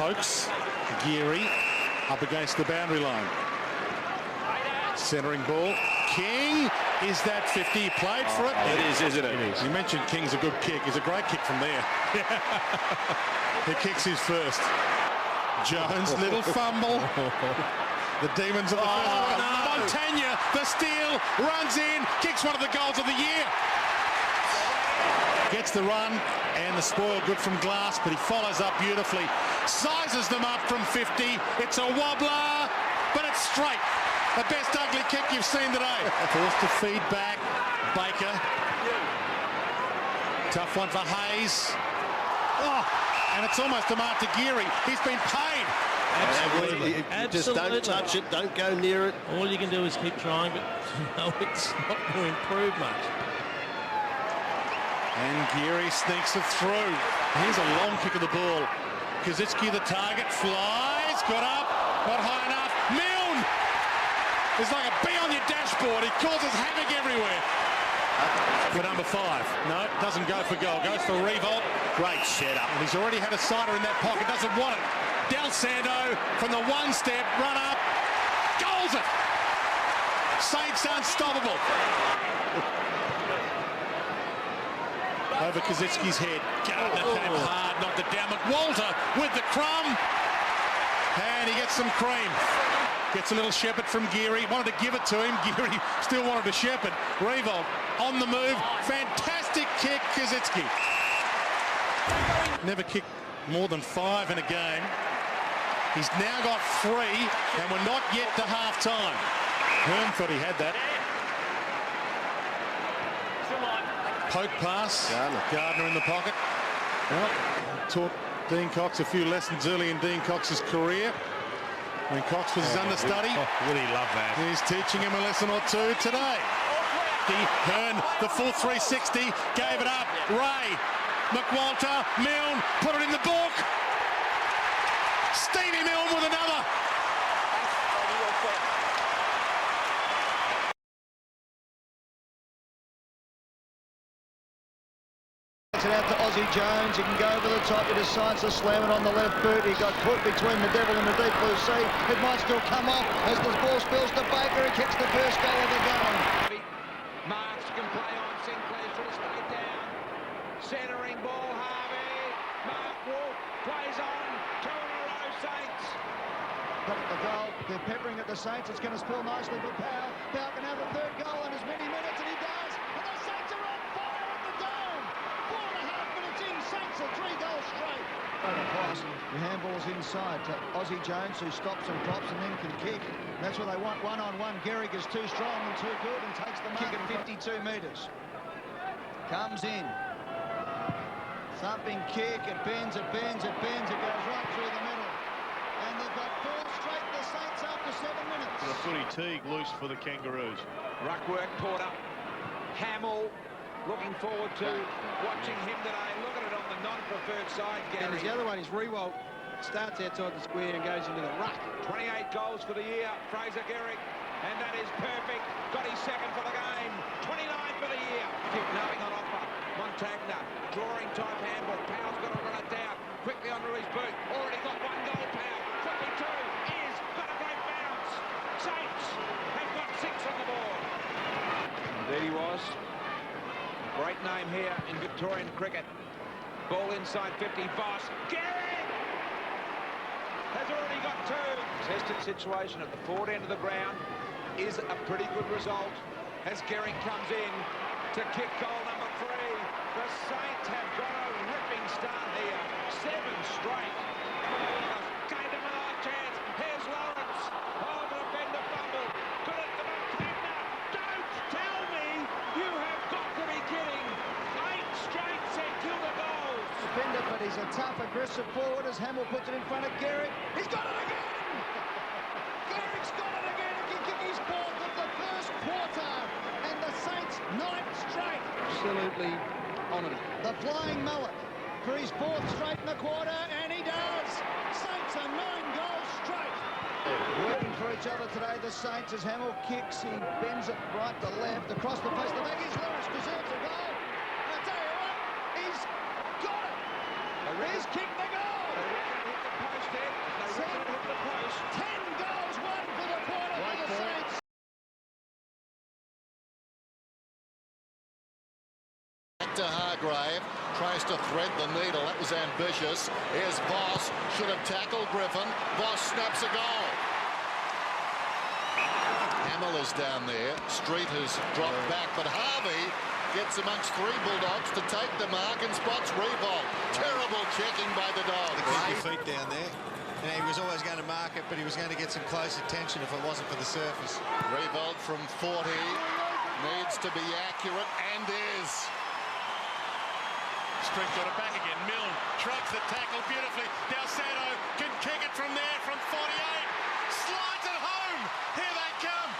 pokes Geary up against the boundary line. Centering ball. King, is that 50? Played for it? It is, isn't it? It is. You mentioned King's a good kick. He's a great kick from there. He kicks his first. Jones, little fumble. The Demons of the first. No. Montagna, the steal, runs in, kicks one of the goals of the year. Gets the run and the spoil good from Glass, but he follows up beautifully. Sizes them up from 50. It's a wobbler, but it's straight. The best ugly kick you've seen today. Forced to feed back. Baker. Tough one for Hayes. Oh, and it's almost a mark to Geary. He's been paid. Absolutely. Just don't touch it, don't go near it. All you can do is keep trying, but no, it's not going to improve much. And Geary sneaks it through. Here's a long kick of the ball. Kazitsky the target, flies, got up, not high enough. Milne is like a bee on your dashboard. He causes havoc everywhere. For number 5. No, doesn't go for goal. Goes for Revolt. Great setup. And he's already had a sider in that pocket. Doesn't want it. Del Sando from the one step, run up, goals it. Saints unstoppable. Over Kazitsky's head. Gardner came hard, knocked it down. McWalter with the crumb. And he gets some cream. Gets a little shepherd from Geary. Wanted to give it to him. Geary still wanted to shepherd. Revolt on the move. Fantastic kick, Kazitsky. Never kicked more than 5 in a game. He's now got 3, and we're not yet to half-time. Hearn thought he had that. Poke pass. Gardner in the pocket. Well, taught Dean Cox a few lessons early in Dean Cox's career. When Cox was his understudy. Would he love that? He's teaching him a lesson or two today. Hearn, the full 360, gave it up. Ray, McWalter, Milne, put it in the book. Stevie Milne with another. It out to Aussie Jones. He can go over the top. He decides to slam it on the left boot. He got caught between the devil and the deep blue sea. It might still come off as the ball spills to Baker. He kicks the first goal of the game. Marks can play on. Sinclair should have stayed down. Centering ball, Harvey. Mark Wolf plays on. 2 in a row, Saints. Look at the goal. They're peppering at the Saints. It's going to spill nicely for Powell. Powell can have a 3rd goal in as many minutes, and he does. And the Saints are on fire at the Dome. 4.5 minutes in, Saints are 3 goals straight. The handball's inside to Aussie Jones, who stops and drops and then can kick. That's what they want, one-on-one. Gehrig is too strong and too good and takes the mark at 52 metres. Comes in. Thumping kick, it bends, it bends, it bends. It goes right through the middle. And they've got 4 straight, the Saints, after 7 minutes. The footy Teague loose for the Kangaroos. Ruckwork, Porter. Hamill. Looking forward to watching him today. Look at it on the non-preferred side, Gary. And the other one is Rewalt. Starts outside the square and goes into the ruck. 28 goals for the year, Fraser Gehrig. And that is perfect. Got his 2nd for the game. 29 for the year. Keep nothing on offer. Montagna, drawing type handball. Powell's got to run it down. Quickly under his boot. Already got 1 goal, Powell. Quickly 2. Is got a great bounce. Saints have got 6 on the board. And there he was. Great name here in Victorian cricket. Ball inside 50, Voss. Gehrig has already got 2. Tested situation at the forward end of the ground is a pretty good result as Gehrig comes in to kick goal number 3. The Saints have got a ripping start here. 7 straight. Gave them another chance. Here's Lawrence. Oh, the defender fumble. Good at the Montagna. Don't tell me you have got to be kidding. 8 straight St Kilda goals. Defender, but he's a tough, aggressive forward as Hamill puts it in front of Gehrig. He's got it again! Gehrig's got it again. He can kick his 4th of the first quarter. And the Saints 9 straight. Absolutely honoured it. The flying mullet for his 4th straight in the quarter, and he does. Saints are 9 goals straight. Working for each other today, the Saints, as Hamill kicks, he bends it right to left, across the face of the back. He's Lawrence, deserves a goal. And I tell you what, he's got it. He's kicked the goal. Hit the post to Hargrave. Tries to thread the needle. That was ambitious. Here's Voss. Should have tackled Griffin. Voss snaps a goal. Hamill is down there. Street has dropped back, but Harvey gets amongst three Bulldogs to take the mark and spots Revolt. Terrible checking by the Dogs. Keep your feet down there. He was always going to mark it, but he was going to get some close attention if it wasn't for the surface. Revolt from 40 needs to be accurate and is. Street got it back again. Milne shrugs the tackle beautifully. Dalsado can kick it from there from 48. Slides it home. Here they come.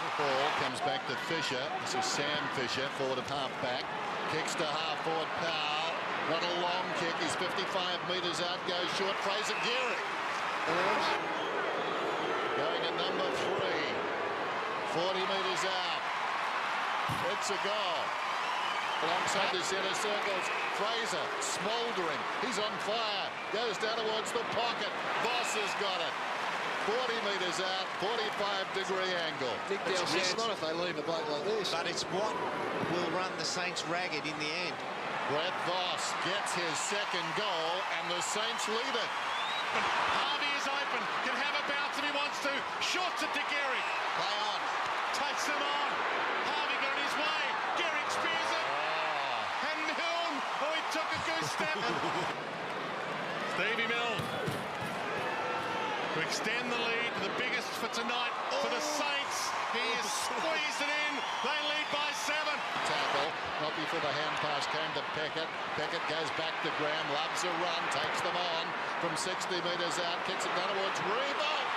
The ball comes back to Fisher. This is Sam Fisher, forward of half-back. Kicks to half-forward Powell. Not a long kick. He's 55 metres out. Goes short. Fraser Geary. Going at number 3. 40 metres out. It's a goal. Alongside the centre circles, Fraser smouldering. He's on fire. Goes down towards the pocket. Voss has got it. 40 metres out, 45-degree angle. It's not if they leave a bloke like this. But it's what will run the Saints ragged in the end. Brett Voss gets his second goal, and the Saints lead it. Harvey is open. Can have a bounce if he wants to. Shorts it to Gehrig. Play on. Takes them on. Harvey got it his way. Gehrig spears it. And Milne, he took a goose step. Stevie Milne to extend the lead, the biggest for tonight for the Saints. He has squeezed it in. They lead by 7. Tackle, not before the hand pass came to Peckett. Peckett goes back to Graham, loves a run, takes them on from 60 metres out, kicks it down towards Revolt.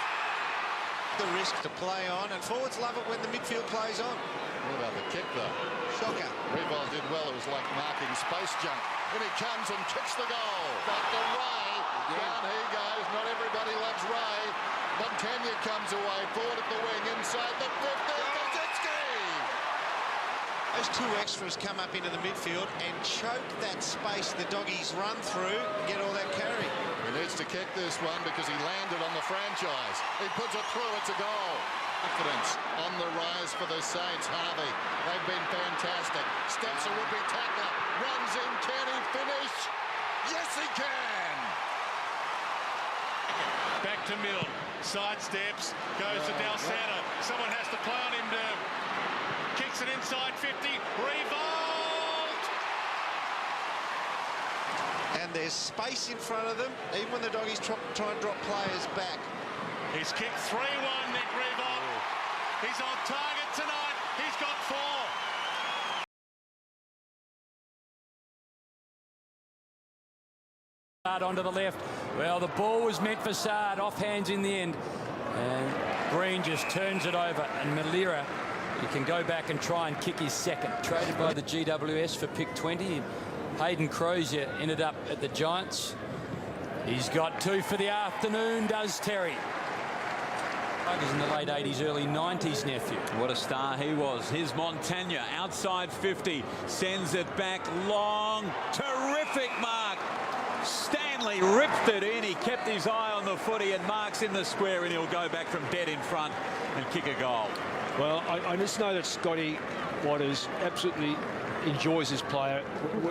The risk to play on, and forwards love it when the midfield plays on. What about the kick, though? Shocker. Revolt did well. It was like marking space junk. And he comes and kicks the goal. Back to Ray. Down he goes. Not everybody loves Ray. Montagna comes away. Forward at the wing. Inside the 50. Kaczynski! Those two extras come up into the midfield and choke that space the doggies run through and get all that carry. He needs to kick this one because he landed on the franchise. He puts it through. It's a goal. Confidence on the rise for the Saints. Harvey, they've been fantastic. Steps a would-be tackler. Runs in. Can he finish? Yes, he can! Back to Milne. Side steps. Goes to Dalsado. Someone has to play on him to... Kicks it inside 50. Revolt! And there's space in front of them, even when the doggies try and drop players back. He's kicked 3-1, Nick Revolt. He's on target tonight. He's got 4. Onto the left. Well, the ball was meant for Saad. Off hands in the end. And Green just turns it over. And Malira, he can go back and try and kick his second. Traded by the GWS for pick 20. Hayden Crozier ended up at the Giants. He's got 2 for the afternoon, does Terry. In the late 80s, early 90s nephew. What a star he was. Here's Montagna, outside 50, sends it back long. Terrific mark. Stanley ripped it in. He kept his eye on the footy and marks in the square, and he'll go back from dead in front and kick a goal. Well, I just know that Scotty Waters absolutely enjoys this player.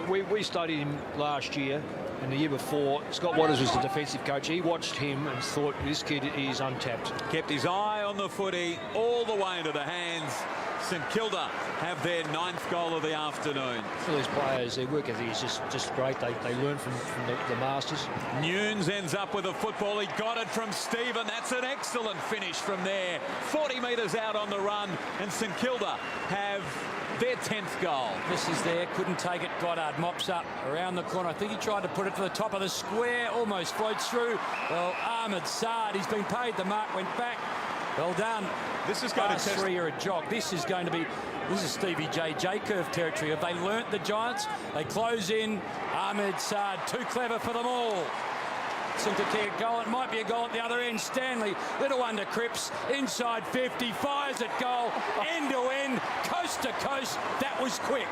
We studied him last year and the year before. Scott Waters was the defensive coach. He watched him and thought, this kid is untapped. Kept his eye on the footy all the way into the hands. St Kilda have their 9th goal of the afternoon. For these players, their work ethic is just great. They learn from the masters. Nunes ends up with a football. He got it from Stephen. That's an excellent finish from there. 40 metres out on the run, and St Kilda have their 10th goal. This is there, couldn't take it. Goddard mops up around the corner. I think he tried to put it to the top of the square, almost floats through. Well, Ahmed Saad, he's been paid. The mark went back. Well done. This is going to test 3 are a jog. This is going to be, this is Stevie J curve territory. Have they learnt the Giants? They close in. Ahmed Saad, too clever for them all. Centre kick goal. It might be a goal at the other end. Stanley, little under Cripps, inside 50, fires at goal, end to end, coast to coast. That was quick.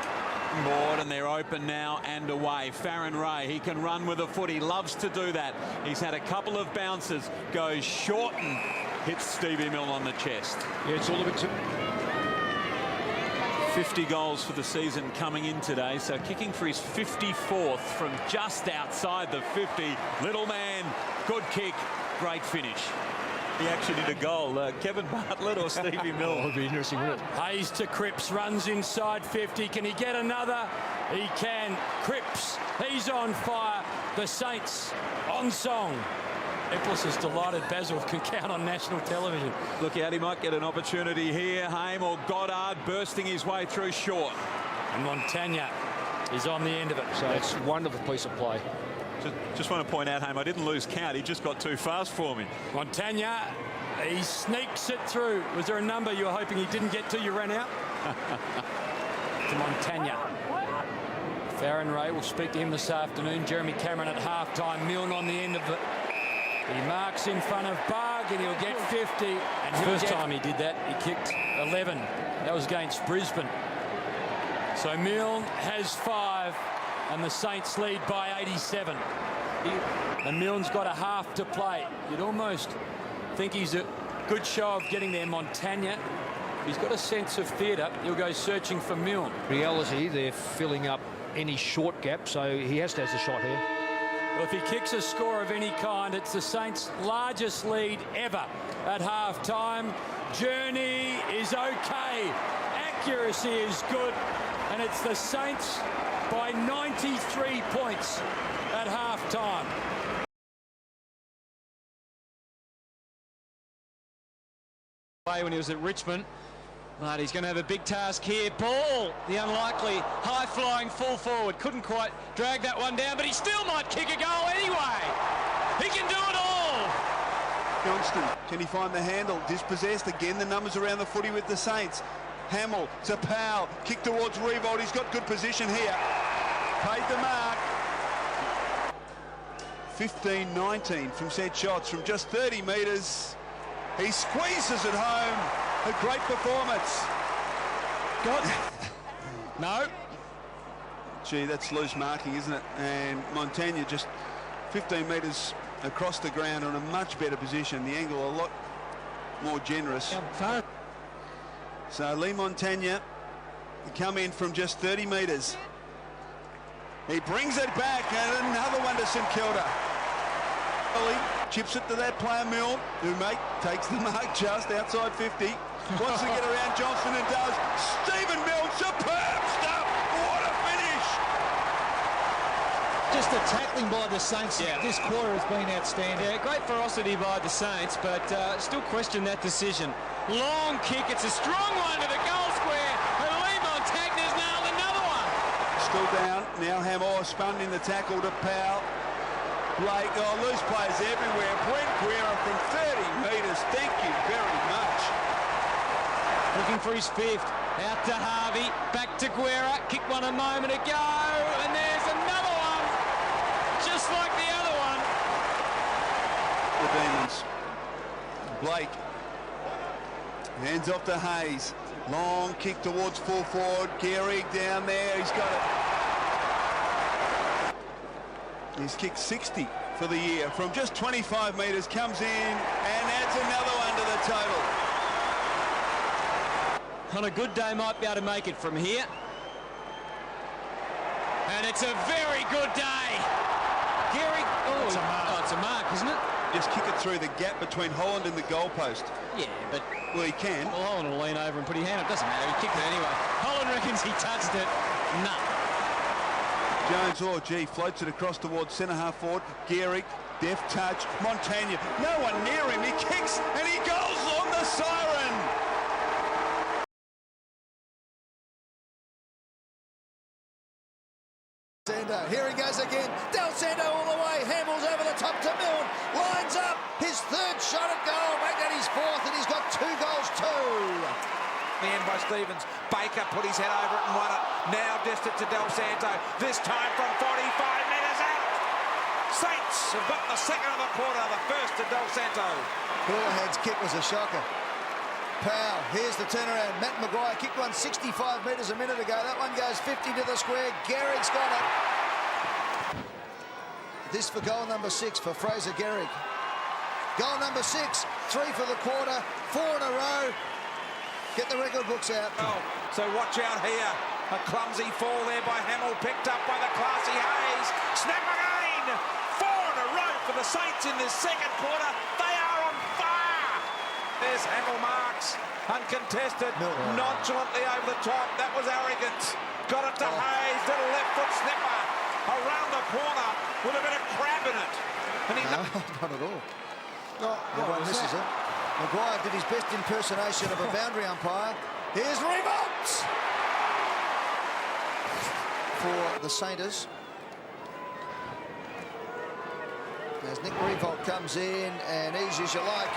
Board, and they're open now and away. Farron Ray, he can run with a foot. He loves to do that. He's had a couple of bounces, goes short and hits Stevie Milne on the chest. Yeah, it's all a bit too... 50 goals for the season coming in today, so kicking for his 54th from just outside the 50. Little man, good kick, great finish. He actually did a goal. Kevin Bartlett or Stevie Milne? It would be interesting, wouldn't it? Hayes to Cripps, runs inside 50. Can he get another? He can. Cripps, he's on fire. The Saints on song. Eplis is delighted Basil can count on national television. Look out, he might get an opportunity here. Haim or Goddard bursting his way through short. And Montagna is on the end of it. So it's a wonderful piece of play. Just want to point out, Haim, I didn't lose count. He just got too fast for me. Montagna, he sneaks it through. Was there a number you were hoping he didn't get to? You ran out? To Montagna. Farron Ray will speak to him this afternoon. Jeremy Cameron at half-time. Milne on the end of it. He marks in front of Barg and he'll get 50. And first time he did that, he kicked 11. That was against Brisbane. So Milne has 5 and the Saints lead by 87. And Milne's got a half to play. You'd almost think he's a good show of getting there. Montagna, he's got a sense of theatre. He'll go searching for Milne. Reality, they're filling up any short gap, so he has to have a shot here. Well, if he kicks a score of any kind, it's the Saints' largest lead ever at half-time. Journey is okay. Accuracy is good. And it's the Saints by 93 points at half-time. When he was at Richmond, but he's going to have a big task here. Ball, the unlikely high-flying full forward, couldn't quite drag that one down, but he still might kick a goal anyway. He can do it all. Johnston, can he find the handle? Dispossessed again. The numbers around the footy with the Saints. Hamill to Powell, kick towards Revolt. He's got good position here. Paid the mark. 15-19 from set shots from just 30 metres. He squeezes it home. A great performance. No. Gee, that's loose marking, isn't it? And Montagna just 15 metres across the ground on a much better position. The angle a lot more generous. So Lee Montagna come in from just 30 metres. He brings it back and another one to St Kilda. Chips it to that player Milne, who takes the mark just outside 50. Wants to get around Johnston and does. Stephen Milne, superb stuff. What a finish. Just the tackling by the Saints this quarter has been outstanding. Yeah, great ferocity by the Saints, but still question that decision. Long kick, it's a strong one to the goal square, and Lee Montagna's nailed another one. Still down, now Hamill spun in the tackle to Powell. Blake, loose players everywhere. Brent Guerra from 30 metres, thank you very much. Looking for his 5th, out to Harvey, back to Guerra, kicked one a moment ago, and there's another one, just like the other one. The Demons. Blake. Hands off to Hayes. Long kick towards full forward. Gehrig down there. He's got it. He's kicked 60 for the year from just 25 metres. Comes in and adds another one to the total. On a good day, might be able to make it from here. And it's a very good day. Gehrig. Oh, it's a mark, isn't it? Just kick it through the gap between Holland and the goalpost. Yeah, but... Well, he can. Well, Holland will lean over and put his hand up. Doesn't matter, he kicked it anyway. Holland reckons he touched it. Nah. Jones, floats it across towards centre-half forward. Gehrig, deft touch. Montagna, no one near him. He kicks and he goes on the siren. Here he goes again. Del Santo all the way. Hamill's over the top to Milne. Lines up. His 3rd shot at goal. Make that his 4th, and he's got 2 goals too. The end by Stevens. Baker put his head over it and won it. Now distant to Del Santo. This time from 45 metres out. Saints have got the 2nd of the quarter. The 1st to Del Santo. Houlihan's kick was a shocker. Powell, here's the turnaround. Matt Maguire kicked one 65 metres a minute ago. That one goes 50 to the square. Gehrig's got it. This for goal number 6 for Fraser Gehrig. Goal number 6, 3 for the quarter, 4 in a row. Get the record books out. Oh, so watch out here. A clumsy fall there by Hamill, picked up by the classy Hayes. Snap again! 4 in a row for the Saints in this second quarter. They are on fire! There's Hamill marks, uncontested, nonchalantly over the top. That was arrogance. Got it to Hayes, little left foot snipper. Around the corner with a bit of crab in it. And he No, not at all. Everyone misses it. Maguire did his best impersonation of a boundary umpire. Here's Revolt for the Saints. As Nick Revolt comes in, and easy as you like,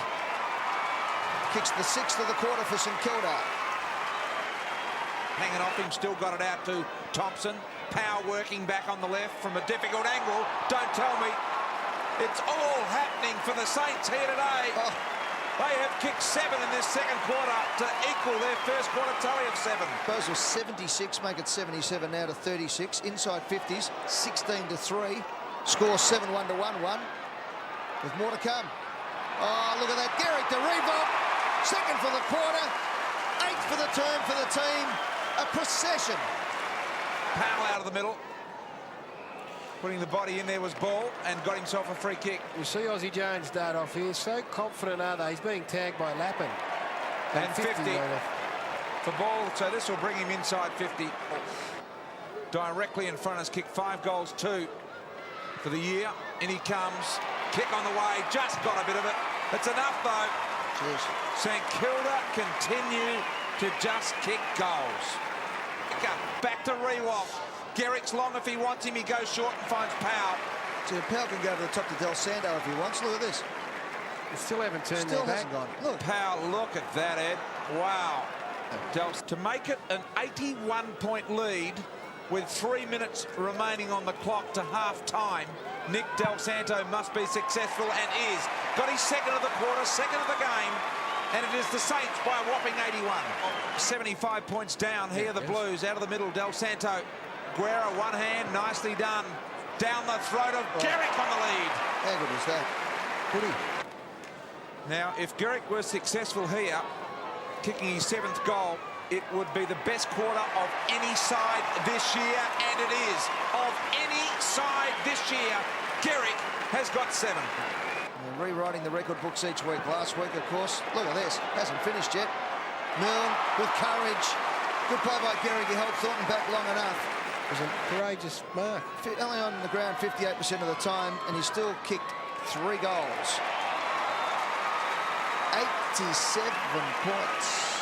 kicks the 6th of the quarter for St Kilda. hanging off him, still got it out to Thompson. Power working back on the left from a difficult angle. Don't tell me it's all happening for the Saints here today. Oh. They have kicked 7 in this second quarter to equal their first quarter tally of 7. Those were 76, make it 77 now to 36. Inside 50s, 16-3. Score 7-1 to 1-1. With more to come. Oh, look at that. Garrick to Revolt. Second for the quarter. 8th for the term for the team. A procession. Powell out of the middle. Putting the body in there was Ball and got himself a free kick. You see Aussie Jones start off here. So confident are they? He's being tagged by Lappin. And 50 for Ball. So this will bring him inside 50. Directly in front has kicked 5 goals, 2 for the year. In he comes. Kick on the way. Just got a bit of it. It's enough though. Cheers. St Kilda continue to just kick goals. Back to Rewalt. Garrick's long if he wants him. He goes short and finds Powell. So Powell can go to the top to Del Santo if he wants. Look at this. They still haven't turned Still their hasn't back. gone. Look. Powell, look at that, Ed. Wow. To make it an 81-point lead with 3 minutes remaining on the clock to half-time, Nick Del Santo must be successful and is. Got his second of the quarter, second of the game, and it is the Saints by a whopping 81. 75 points down here, the Blues out of the middle. Del Santo, Guerra, one hand, nicely done. Down the throat of Garrick on the lead. How good is that? Pretty. Now, if Garrick was successful here, kicking his 7th goal, it would be the best quarter of any side this year, and it is. Of any side this year, Garrick has got 7. And rewriting the record books each week. Last week, of course, look at this. Hasn't finished yet. Milne with courage. Good play by Garrick. He held Thornton back long enough. It was a courageous mark. Only on the ground 58% of the time, and he still kicked 3 goals. 87 points.